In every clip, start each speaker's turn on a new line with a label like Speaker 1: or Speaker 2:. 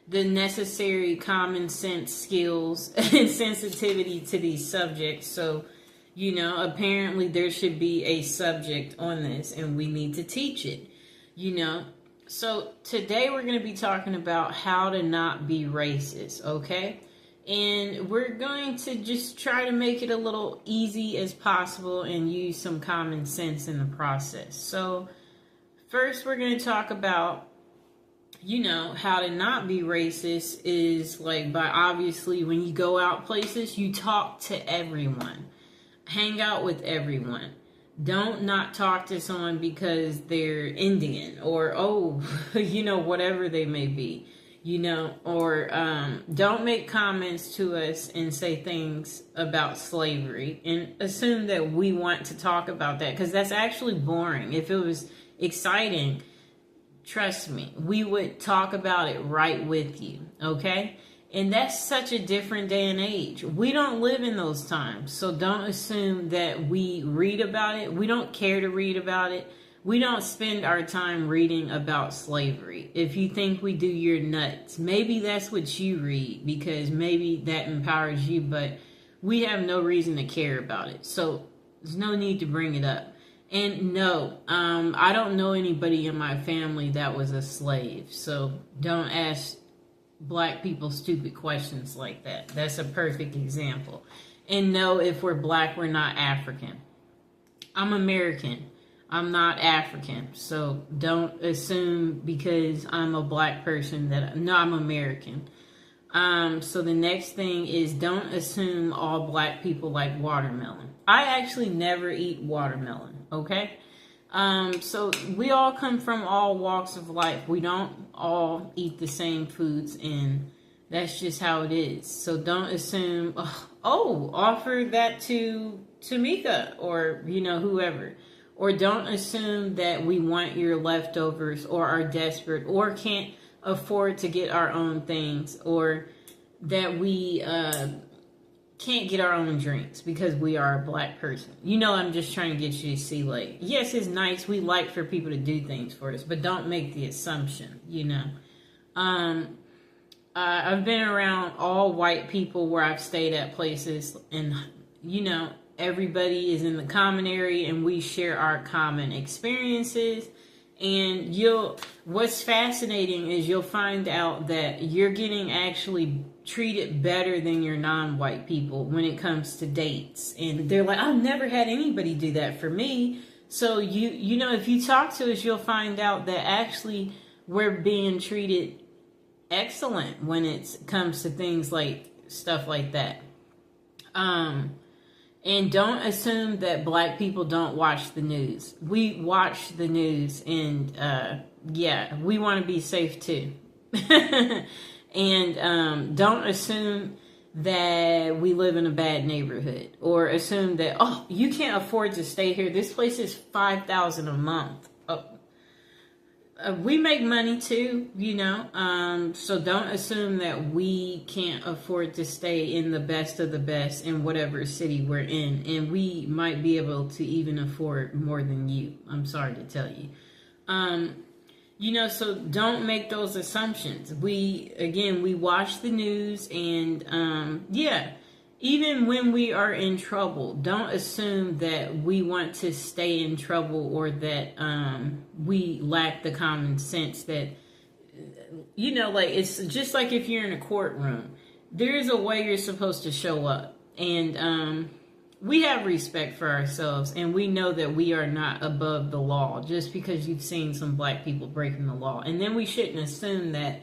Speaker 1: the necessary common sense skills and sensitivity to these subjects. So, apparently there should be a subject on this and we need to teach it, So today we're going to be talking about how to not be racist, okay? And we're going to just try to make it a little easy as possible and use some common sense in the process. So first we're going to talk about how to not be racist is like by obviously when you go out places, you talk to everyone. Hang out with everyone. Don't not talk to someone because they're Indian or, whatever they may be, or don't make comments to us and say things about slavery and assume that we want to talk about that because that's actually boring. If it was exciting, trust me, we would talk about it right with you, okay? And that's such a different day and age. We don't live in those times, so don't assume that we read about it. We don't care to read about it. We don't spend our time reading about slavery. If you think we do, you're nuts. Maybe that's what you read because maybe that empowers you, but we have no reason to care about it. So there's no need to bring it up. And no, I don't know anybody in my family that was a slave. So don't ask Black people stupid questions like that. That's a perfect example. And no, if we're Black, we're not African. I'm American. I'm not African. So don't assume because I'm a Black person that, no, I'm American. So the next thing is don't assume all Black people like watermelon. I actually never eat watermelon, okay? So we all come from all walks of life. We don't all eat the same foods, and that's just how it is. So don't assume, offer that to Tamika or, whoever. Or don't assume that we want your leftovers or are desperate or can't afford to get our own things or that we can't get our own drinks because we are a Black person. I'm just trying to get you to see, like, yes, it's nice. We like for people to do things for us, but don't make the assumption, I've been around all white people where I've stayed at places and, everybody is in the common area and we share our common experiences. And what's fascinating is you'll find out that you're getting actually treated better than your non-white people when it comes to dates. And they're like, I've never had anybody do that for me. So if you talk to us, you'll find out that actually we're being treated excellent when it comes to things like stuff like that. And don't assume that Black people don't watch the news. We watch the news and, we want to be safe too. And don't assume that we live in a bad neighborhood or assume that, you can't afford to stay here. This place is $5,000 a month. We make money too, so don't assume that we can't afford to stay in the best of the best in whatever city we're in. And we might be able to even afford more than you. I'm sorry to tell you. So don't make those assumptions. We watch the news and, even when we are in trouble, don't assume that we want to stay in trouble or that we lack the common sense that, it's just like if you're in a courtroom, there's a way you're supposed to show up. And we have respect for ourselves and we know that we are not above the law just because you've seen some Black people breaking the law. And then we shouldn't assume that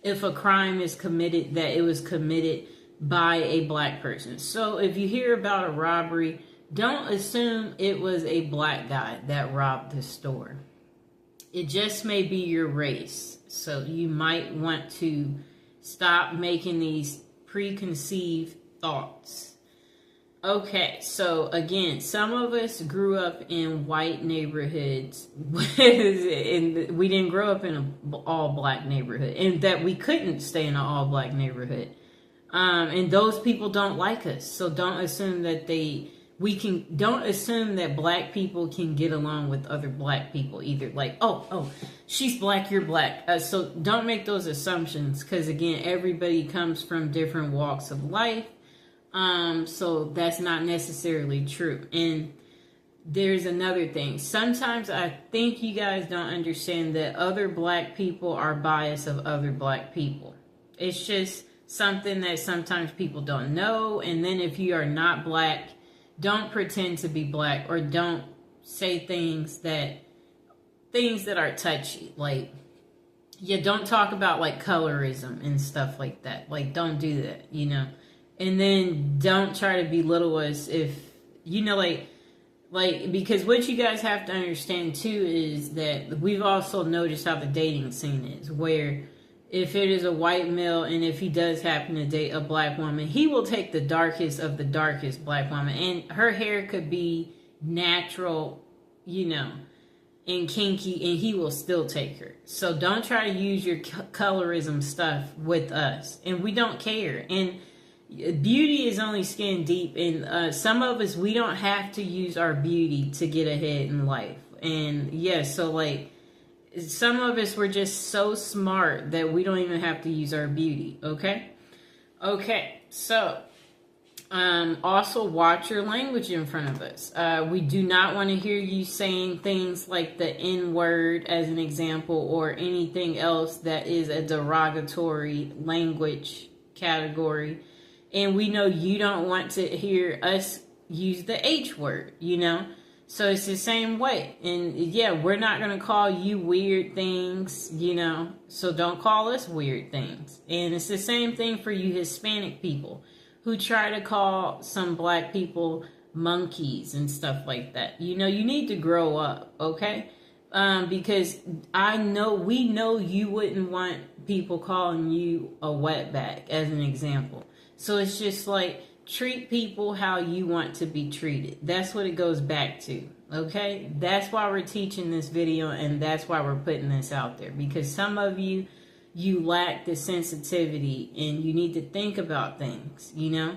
Speaker 1: if a crime is committed, that it was committed by a Black person. So if you hear about a robbery, don't assume it was a Black guy that robbed the store. It just may be your race. So you might want to stop making these preconceived thoughts. Okay, so again, some of us grew up in white neighborhoods and we didn't grow up in an all Black neighborhood and that we couldn't stay in an all Black neighborhood. And those people don't like us. So don't assume that they don't assume that black people can get along with other black people either. Like, oh, she's black, you're black. So don't make those assumptions, because again, everybody comes from different walks of life. So that's not necessarily true. And there's another thing. Sometimes I think you guys don't understand that other black people are biased of other black people. It's just something that sometimes people don't know. And then if you are not black, don't pretend to be black, or don't say things that are touchy. Like, yeah, don't talk about like colorism and stuff like that. Like, don't do that, you know. And then don't try to belittle us if, you know, like, because what you guys have to understand too is that we've also noticed how the dating scene is, where if it is a white male and if he does happen to date a black woman, he will take the darkest of the darkest black woman, and her hair could be natural, you know, and kinky, and he will still take her. So don't try to use your colorism stuff with us, and we don't care. And beauty is only skin deep, and some of us, we don't have to use our beauty to get ahead in life. And yes, so like, some of us, were just so smart that we don't even have to use our beauty. Okay, so also watch your language in front of us. We do not want to hear you saying things like the N-word as an example, or anything else that is a derogatory language category. And we know you don't want to hear us use the H word, you know. So it's the same way. And yeah, we're not going to call you weird things, you know. So don't call us weird things. And it's the same thing for you Hispanic people who try to call some black people monkeys and stuff like that. You know, you need to grow up, okay? Because we know you wouldn't want people calling you a wetback as an example. So it's just like, treat people how you want to be treated. That's what it goes back to, okay? That's why we're teaching this video, and that's why we're putting this out there. Because some of you lack the sensitivity, and you need to think about things, you know?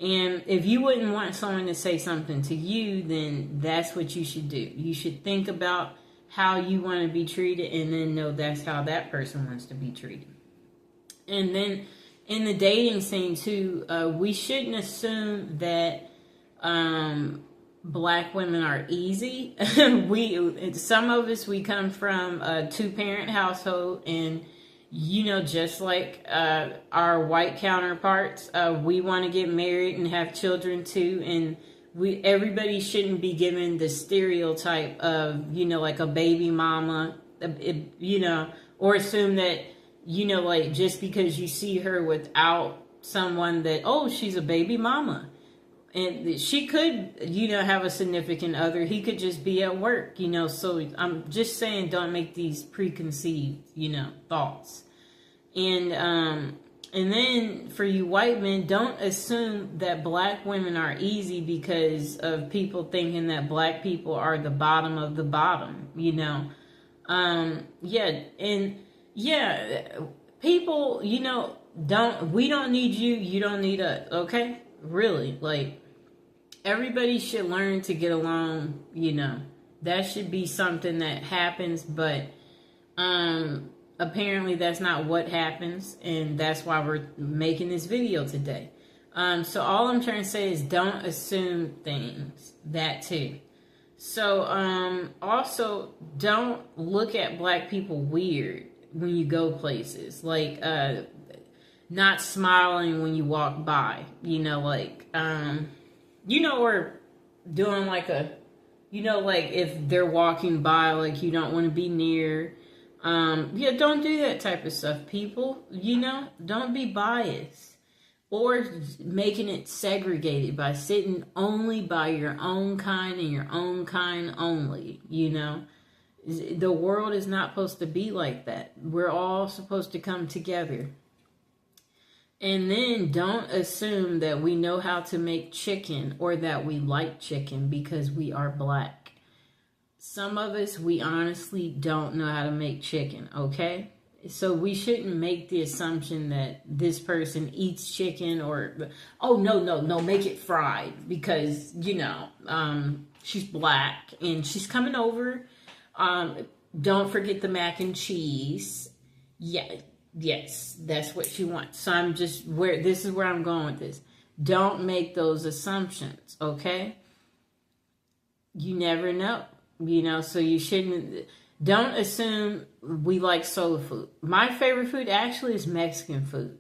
Speaker 1: And if you wouldn't want someone to say something to you, then that's what you should do. You should think about how you want to be treated, and then know that's how that person wants to be treated. And then in the dating scene too, we shouldn't assume that black women are easy. Some of us, we come from a 2-parent household, and you know, just like our white counterparts, we want to get married and have children too. And everybody shouldn't be given the stereotype of, you know, like a baby mama, you know, or assume that, you know, like, just because you see her without someone that, oh, she's a baby mama. And she could, you know, have a significant other. He could just be at work, you know. So I'm just saying, don't make these preconceived, you know, thoughts. And then for you white men, don't assume that black women are easy because of people thinking that black people are the bottom of the bottom, you know. People, you know, we don't need you, you don't need us, okay? Really, like, everybody should learn to get along, you know. That should be something that happens, but apparently that's not what happens, and that's why we're making this video today. So all I'm trying to say is, don't assume things, that too. So also, don't look at black people weird when you go places, like not smiling when you walk by, you know, like you know, or doing like a, you know, like if they're walking by, like you don't want to be near. Yeah, don't do that type of stuff, people. You know, don't be biased or making it segregated by sitting only by your own kind and your own kind only. You know, the world is not supposed to be like that. We're all supposed to come together. And then don't assume that we know how to make chicken or that we like chicken because we are black. Some of us, we honestly don't know how to make chicken, okay? So we shouldn't make the assumption that this person eats chicken, or, oh, no, make it fried because, she's black and she's coming over. Don't forget the mac and cheese. Yeah, yes, that's what she wants. So this is where I'm going with this. Don't make those assumptions, okay? You never know, so you shouldn't. Don't assume we like soul food. My favorite food actually is Mexican food.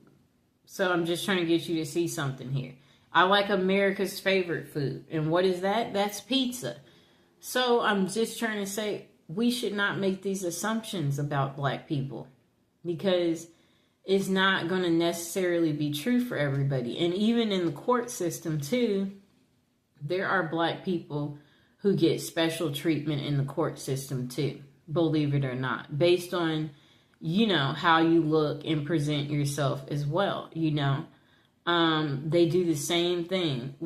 Speaker 1: So I'm just trying to get you to see something here. I like America's favorite food. And what is that? That's pizza. So I'm just trying to say we should not make these assumptions about black people, because it's not going to necessarily be true for everybody. And even in the court system too, there are black people who get special treatment in the court system too. Believe it or not, based on, how you look and present yourself as well, they do the same thing,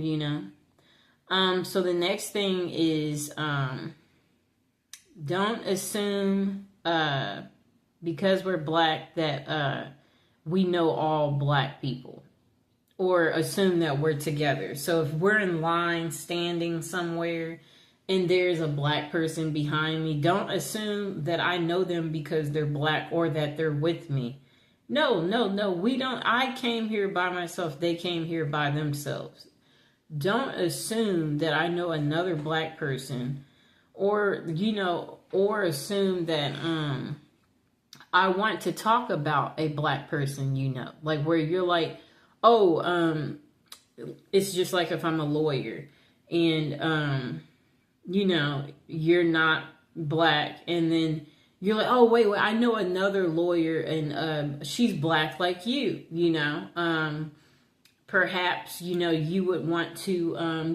Speaker 1: so the next thing is, don't assume, because we're black that, we know all black people, or assume that we're together. So if we're in line standing somewhere and there's a black person behind me, don't assume that I know them because they're black or that they're with me. No, we don't. I came here by myself. They came here by themselves. Don't assume that I know another black person, or, or assume that, I want to talk about a black person, like where you're like, oh, it's just like if I'm a lawyer and, you're not black, and then you're like, oh, wait, I know another lawyer and she's black like you, perhaps, you would want to, we're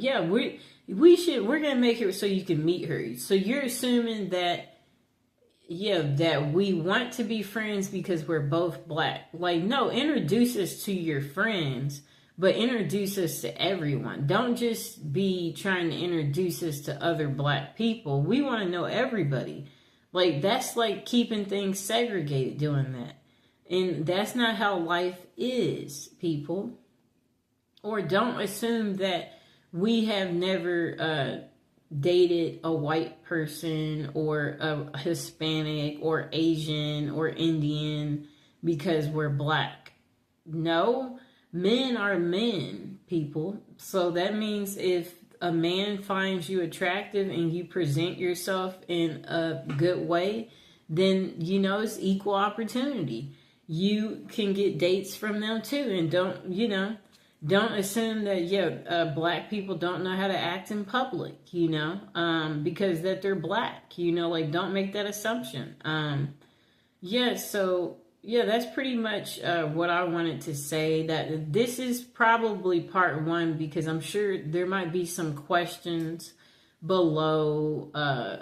Speaker 1: going to make it so you can meet her. So you're assuming that, that we want to be friends because we're both black. Like, no, introduce us to your friends, but introduce us to everyone. Don't just be trying to introduce us to other black people. We want to know everybody. Like, that's like keeping things segregated, doing that. And that's not how life is, people. Or don't assume that we have never dated a white person or a Hispanic or Asian or Indian because we're black. No. Men are men, people. So that means if a man finds you attractive and you present yourself in a good way, then, it's equal opportunity. You can get dates from them too. And don't assume that, black people don't know how to act in public, because that they're black, like, don't make that assumption. That's pretty much what I wanted to say. That this is probably part one, because I'm sure there might be some questions below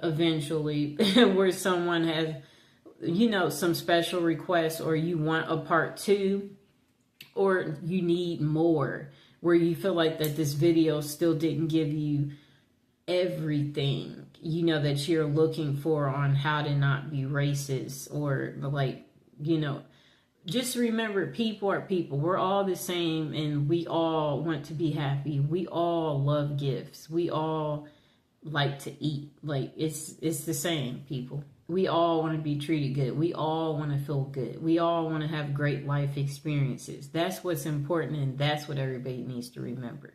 Speaker 1: eventually where someone has, some special requests, or you want a part two, or you need more, where you feel like that this video still didn't give you everything, that you're looking for on how to not be racist, or like, just remember, people are people. We're all the same, and we all want to be happy. We all love gifts. We all like to eat. Like, it's the same, people. We all want to be treated good. We all want to feel good. We all want to have great life experiences. That's what's important, and that's what everybody needs to remember.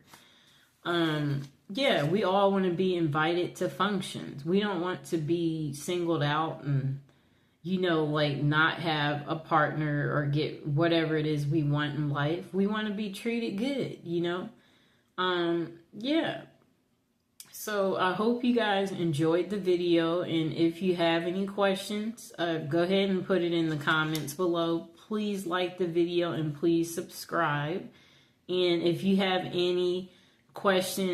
Speaker 1: We all want to be invited to functions. We don't want to be singled out and, like, not have a partner or get whatever it is we want in life. We want to be treated good, So I hope you guys enjoyed the video, and if you have any questions, go ahead and put it in the comments below. Please like the video and please subscribe. And if you have any questions